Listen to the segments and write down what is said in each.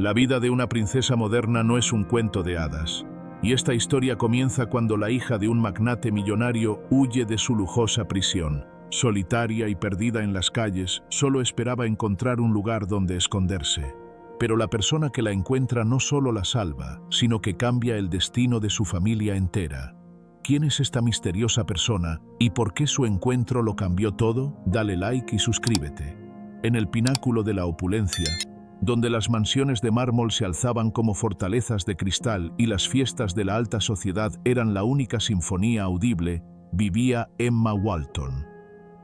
La vida de una princesa moderna no es un cuento de hadas, y esta historia comienza cuando la hija de un magnate millonario huye de su lujosa prisión. Solitaria y perdida en las calles, solo esperaba encontrar un lugar donde esconderse. Pero la persona que la encuentra no solo la salva, sino que cambia el destino de su familia entera. ¿Quién es esta misteriosa persona y por qué su encuentro lo cambió todo? Dale like y suscríbete. En el pináculo de la opulencia, donde las mansiones de mármol se alzaban como fortalezas de cristal y las fiestas de la alta sociedad eran la única sinfonía audible, vivía Emma Walton.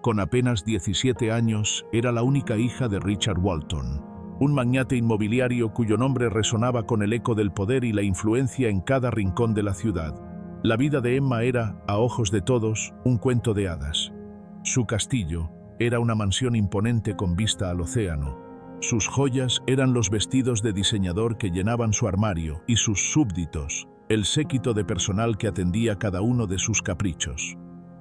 Con apenas 17 años, era la única hija de Richard Walton, un magnate inmobiliario cuyo nombre resonaba con el eco del poder y la influencia en cada rincón de la ciudad. La vida de Emma era, a ojos de todos, un cuento de hadas. Su castillo era una mansión imponente con vista al océano. Sus joyas eran los vestidos de diseñador que llenaban su armario y sus súbditos, el séquito de personal que atendía cada uno de sus caprichos.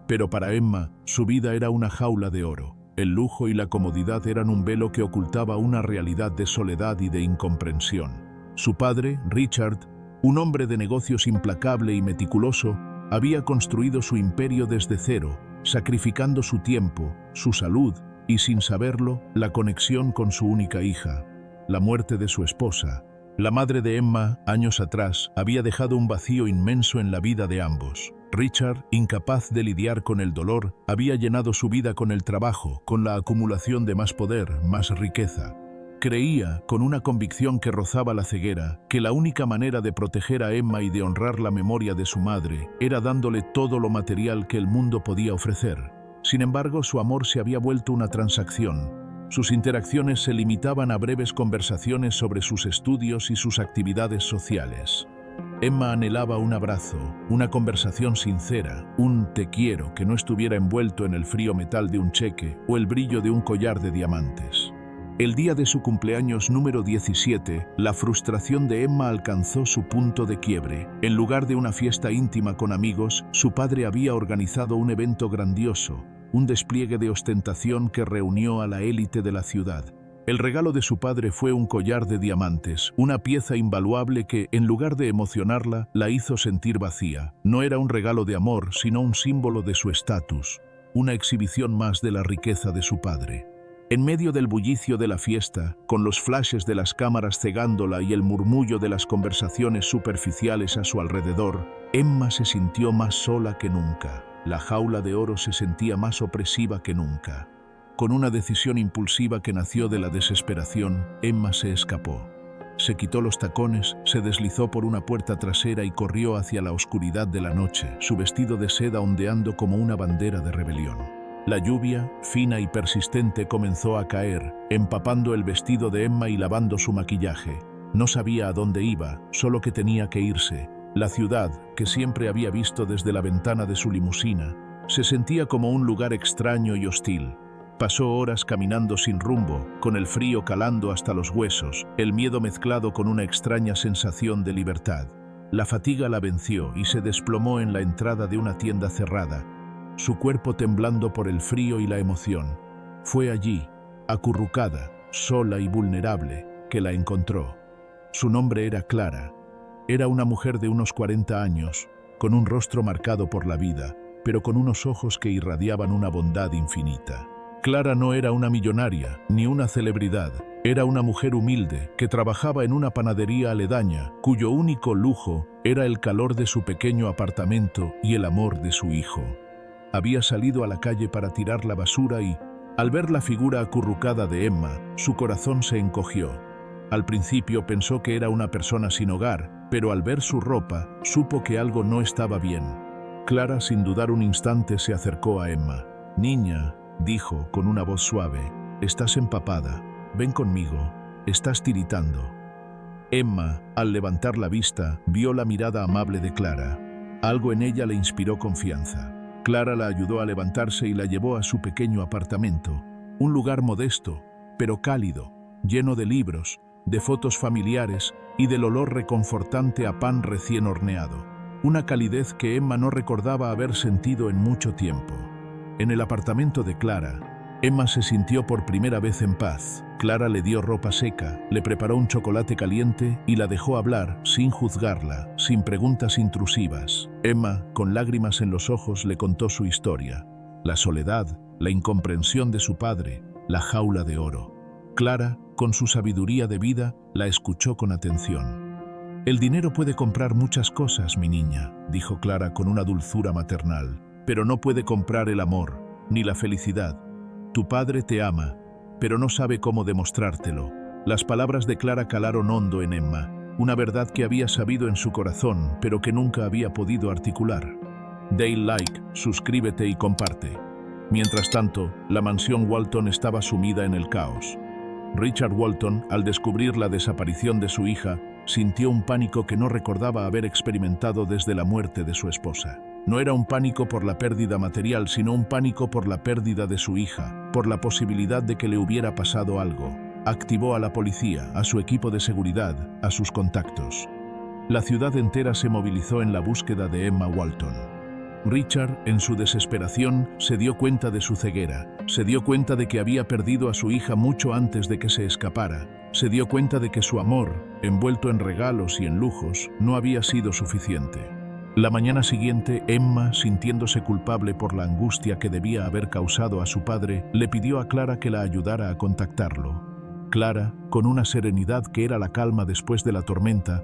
Pero para Emma, su vida era una jaula de oro. El lujo y la comodidad eran un velo que ocultaba una realidad de soledad y de incomprensión. Su padre, Richard, un hombre de negocios implacable y meticuloso, había construido su imperio desde cero, sacrificando su tiempo, su salud y, sin saberlo, la conexión con su única hija. La muerte de su esposa, la madre de Emma, años atrás, había dejado un vacío inmenso en la vida de ambos. Richard, incapaz de lidiar con el dolor, había llenado su vida con el trabajo, con la acumulación de más poder, más riqueza. Creía, con una convicción que rozaba la ceguera, que la única manera de proteger a Emma y de honrar la memoria de su madre era dándole todo lo material que el mundo podía ofrecer. Sin embargo, su amor se había vuelto una transacción. Sus interacciones se limitaban a breves conversaciones sobre sus estudios y sus actividades sociales. Emma anhelaba un abrazo, una conversación sincera, un te quiero que no estuviera envuelto en el frío metal de un cheque o el brillo de un collar de diamantes. El día de su cumpleaños número 17, la frustración de Emma alcanzó su punto de quiebre. En lugar de una fiesta íntima con amigos, su padre había organizado un evento grandioso, un despliegue de ostentación que reunió a la élite de la ciudad. El regalo de su padre fue un collar de diamantes, una pieza invaluable que, en lugar de emocionarla, la hizo sentir vacía. No era un regalo de amor, sino un símbolo de su estatus, una exhibición más de la riqueza de su padre. En medio del bullicio de la fiesta, con los flashes de las cámaras cegándola y el murmullo de las conversaciones superficiales a su alrededor, Emma se sintió más sola que nunca. La jaula de oro se sentía más opresiva que nunca. Con una decisión impulsiva que nació de la desesperación, Emma se escapó. Se quitó los tacones, se deslizó por una puerta trasera y corrió hacia la oscuridad de la noche, su vestido de seda ondeando como una bandera de rebelión. La lluvia, fina y persistente, comenzó a caer, empapando el vestido de Emma y lavando su maquillaje. No sabía a dónde iba, solo que tenía que irse. La ciudad, que siempre había visto desde la ventana de su limusina, se sentía como un lugar extraño y hostil. Pasó horas caminando sin rumbo, con el frío calando hasta los huesos, el miedo mezclado con una extraña sensación de libertad. La fatiga la venció y se desplomó en la entrada de una tienda cerrada, su cuerpo temblando por el frío y la emoción. Fue allí, acurrucada, sola y vulnerable, que la encontró. Su nombre era Clara. Era una mujer de unos 40 años, con un rostro marcado por la vida, pero con unos ojos que irradiaban una bondad infinita. Clara no era una millonaria, ni una celebridad. Era una mujer humilde que trabajaba en una panadería aledaña, cuyo único lujo era el calor de su pequeño apartamento y el amor de su hijo. Había salido a la calle para tirar la basura y, al ver la figura acurrucada de Emma, su corazón se encogió. Al principio pensó que era una persona sin hogar, pero al ver su ropa, supo que algo no estaba bien. Clara, sin dudar un instante, se acercó a Emma. «Niña», dijo con una voz suave, «estás empapada. Ven conmigo. Estás tiritando». Emma, al levantar la vista, vio la mirada amable de Clara. Algo en ella le inspiró confianza. Clara la ayudó a levantarse y la llevó a su pequeño apartamento, un lugar modesto, pero cálido, lleno de libros, de fotos familiares y del olor reconfortante a pan recién horneado. Una calidez que Emma no recordaba haber sentido en mucho tiempo. En el apartamento de Clara, Emma se sintió por primera vez en paz. Clara le dio ropa seca, le preparó un chocolate caliente y la dejó hablar sin juzgarla, sin preguntas intrusivas. Emma, con lágrimas en los ojos, le contó su historia: la soledad, la incomprensión de su padre, la jaula de oro. Clara, con su sabiduría de vida, la escuchó con atención. «El dinero puede comprar muchas cosas, mi niña», dijo Clara con una dulzura maternal, «pero no puede comprar el amor, ni la felicidad. Tu padre te ama, pero no sabe cómo demostrártelo». Las palabras de Clara calaron hondo en Emma, una verdad que había sabido en su corazón, pero que nunca había podido articular. Dale like, suscríbete y comparte. Mientras tanto, la mansión Walton estaba sumida en el caos. Richard Walton, al descubrir la desaparición de su hija, sintió un pánico que no recordaba haber experimentado desde la muerte de su esposa. No era un pánico por la pérdida material, sino un pánico por la pérdida de su hija, por la posibilidad de que le hubiera pasado algo. Activó a la policía, a su equipo de seguridad, a sus contactos. La ciudad entera se movilizó en la búsqueda de Emma Walton. Richard, en su desesperación, se dio cuenta de su ceguera. Se dio cuenta de que había perdido a su hija mucho antes de que se escapara. Se dio cuenta de que su amor, envuelto en regalos y en lujos, no había sido suficiente. La mañana siguiente, Emma, sintiéndose culpable por la angustia que debía haber causado a su padre, le pidió a Clara que la ayudara a contactarlo. Clara, con una serenidad que era la calma después de la tormenta,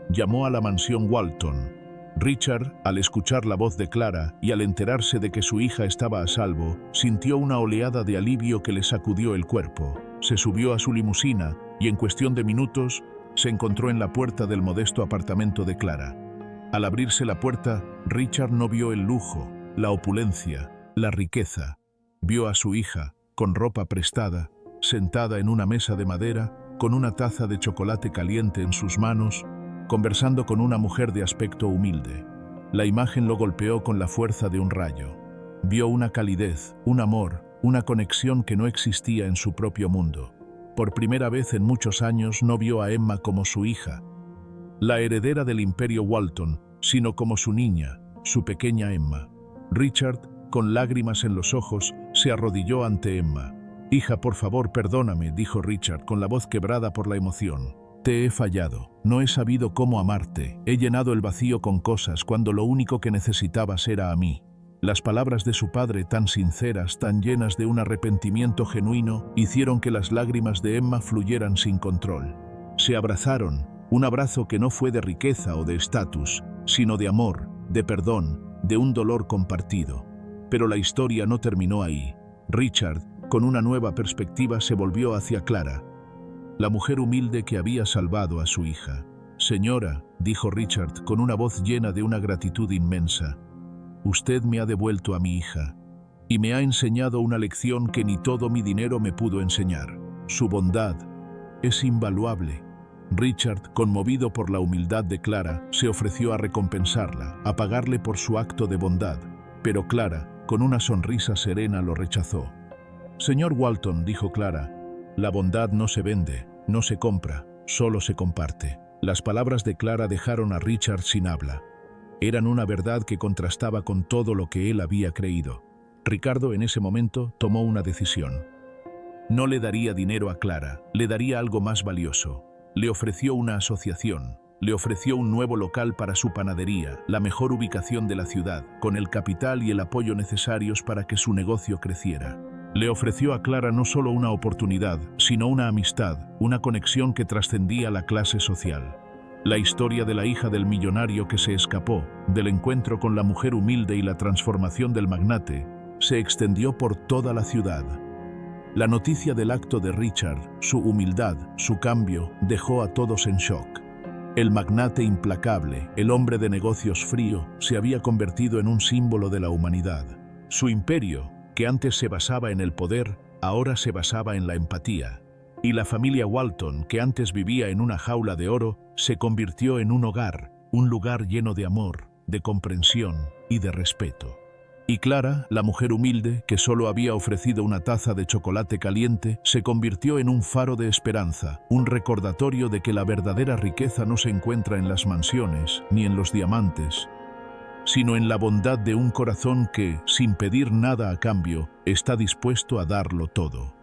llamó a la mansión Walton. Richard, al escuchar la voz de Clara y al enterarse de que su hija estaba a salvo, sintió una oleada de alivio que le sacudió el cuerpo. Se subió a su limusina y en cuestión de minutos se encontró en la puerta del modesto apartamento de Clara. Al abrirse la puerta, Richard no vio el lujo, la opulencia, la riqueza. Vio a su hija, con ropa prestada, sentada en una mesa de madera, con una taza de chocolate caliente en sus manos, conversando con una mujer de aspecto humilde. La imagen lo golpeó con la fuerza de un rayo. Vio una calidez, un amor, una conexión que no existía en su propio mundo. Por primera vez en muchos años no vio a Emma como su hija, la heredera del imperio Walton, sino como su niña, su pequeña Emma. Richard, con lágrimas en los ojos, se arrodilló ante Emma. «Hija, por favor, perdóname», dijo Richard con la voz quebrada por la emoción. «Te he fallado, no he sabido cómo amarte, he llenado el vacío con cosas cuando lo único que necesitabas era a mí». Las palabras de su padre, tan sinceras, tan llenas de un arrepentimiento genuino, hicieron que las lágrimas de Emma fluyeran sin control. Se abrazaron, un abrazo que no fue de riqueza o de estatus, sino de amor, de perdón, de un dolor compartido. Pero la historia no terminó ahí. Richard, con una nueva perspectiva, se volvió hacia Clara, la mujer humilde que había salvado a su hija. «Señora», dijo Richard con una voz llena de una gratitud inmensa, «usted me ha devuelto a mi hija y me ha enseñado una lección que ni todo mi dinero me pudo enseñar. Su bondad es invaluable». Richard, conmovido por la humildad de Clara, se ofreció a recompensarla, a pagarle por su acto de bondad, pero Clara, con una sonrisa serena, lo rechazó. «Señor Walton», dijo Clara, «la bondad no se vende, no se compra, solo se comparte». Las palabras de Clara dejaron a Richard sin habla. Eran una verdad que contrastaba con todo lo que él había creído. Ricardo, en ese momento, tomó una decisión. No le daría dinero a Clara, le daría algo más valioso. Le ofreció una asociación, le ofreció un nuevo local para su panadería, la mejor ubicación de la ciudad, con el capital y el apoyo necesarios para que su negocio creciera. Le ofreció a Clara no solo una oportunidad, sino una amistad, una conexión que trascendía la clase social. La historia de la hija del millonario que se escapó, del encuentro con la mujer humilde y la transformación del magnate, se extendió por toda la ciudad. La noticia del acto de Richard, su humildad, su cambio, dejó a todos en shock. El magnate implacable, el hombre de negocios frío, se había convertido en un símbolo de la humanidad. Su imperio, que antes se basaba en el poder, ahora se basaba en la empatía. Y la familia Walton, que antes vivía en una jaula de oro, se convirtió en un hogar, un lugar lleno de amor, de comprensión y de respeto. Y Clara, la mujer humilde, que solo había ofrecido una taza de chocolate caliente, se convirtió en un faro de esperanza, un recordatorio de que la verdadera riqueza no se encuentra en las mansiones ni en los diamantes, sino en la bondad de un corazón que, sin pedir nada a cambio, está dispuesto a darlo todo.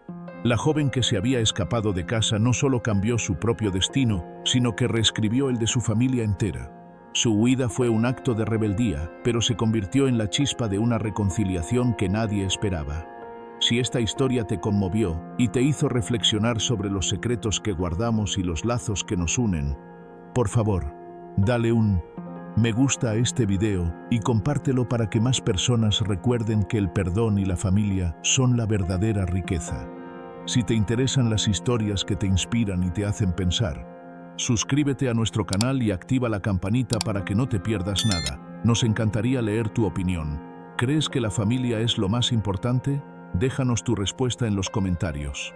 La joven que se había escapado de casa no solo cambió su propio destino, sino que reescribió el de su familia entera. Su huida fue un acto de rebeldía, pero se convirtió en la chispa de una reconciliación que nadie esperaba. Si esta historia te conmovió y te hizo reflexionar sobre los secretos que guardamos y los lazos que nos unen, por favor, dale un me gusta a este video y compártelo para que más personas recuerden que el perdón y la familia son la verdadera riqueza. Si te interesan las historias que te inspiran y te hacen pensar, suscríbete a nuestro canal y activa la campanita para que no te pierdas nada. Nos encantaría leer tu opinión. ¿Crees que la familia es lo más importante? Déjanos tu respuesta en los comentarios.